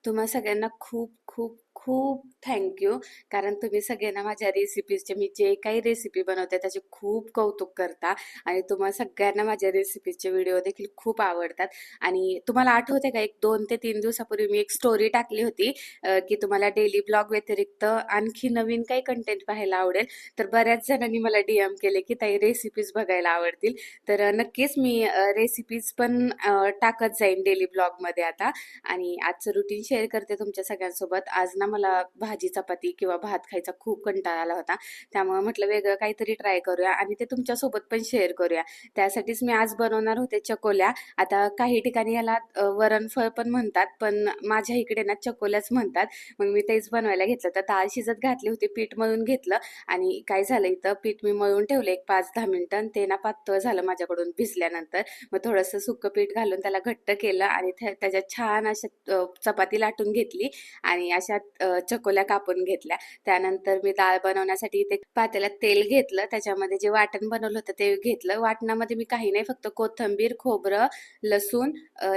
तुम्हा सगळ्यांना खूप खूप खूप थँक्यू. कारण तुम्ही सगळ्यांना माझ्या रेसिपीजचे मी जे काही रेसिपी बनवते त्याचे खूप कौतुक करता आणि तुम्हा सगळ्यांना माझ्या रेसिपीजचे व्हिडिओ देखील खूप आवडतात. आणि तुम्हाला आठवते का, एक 2 ते 3 दिवसापूर्वी मी एक स्टोरी टाकली होती की तुम्हाला डेली ब्लॉग व्यतिरिक्त आणखी नवीन काही कंटेंट पाहायला आवडेल. तर बऱ्याच जणांनी मला DM केले की ताई रेसिपीज बघायला आवडतील. तर नक्कीच मी रेसिपीज पण टाकत जाईन डेली ब्लॉगमध्ये आता. आणि आजचं रुटीन शेअर करते तुमच्या सगळ्यांसोबत. आज ना मला भाजी चपाती किंवा भात खायचा खूप कंटाळा आला होता. त्यामुळे म्हटलं वेगळं काहीतरी ट्राय करूया आणि ते तुमच्यासोबत पण शेअर करूया. त्यासाठीच मी आज बनवणार होते चकोल्या. आता काही ठिकाणी याला वरणफळ पण म्हणतात, पण माझ्या इकडे ना चकोल्याच म्हणतात. मग मी तेच बनवायला घेतलं. तर डाळ शिजत घातली होती, पीठ मळून घेतलं आणि काय झालं, इथं पीठ मी मळून ठेवलं एक 5-10 मिनिटं आणि ते ना पातळ झालं माझ्याकडून भिजल्यानंतर. मग थोडंसं सुकं पीठ घालून त्याला घट्ट केलं आणि त्याच्यात छान अशा चपाती लाटून घेतली आणि अशा चकोल्या कापून घेतल्या. त्यानंतर मी डाळ बनवण्यासाठी इथे पातेल्यात तेल घेतलं. त्याच्यामध्ये जे वाटण बनवलं होतं ते घेतलं. वाटणामध्ये मी काही नाही, फक्त कोथिंबीर, खोबरं, लसूण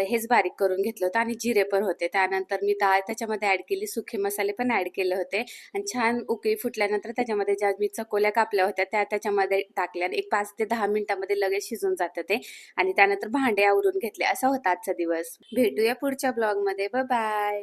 हेच बारीक करून घेतलं होतं आणि जिरे पण होते. त्यानंतर मी डाळ त्याच्यामध्ये ॲड केली, सुखे मसाले पण ॲड केले होते आणि छान उकळी फुटल्यानंतर त्याच्यामध्ये ज्या मी चकोल्या कापल्या होत्या त्या त्याच्यामध्ये टाकल्या आणि एक 5 ते 10 मिनिटांमध्ये लगेच शिजून जातं ते. आणि त्यानंतर भांडे आवरून घेतले. असा होता आजचा दिवस. भेटूया पुढच्या ब्लॉगमध्ये. Bye bye.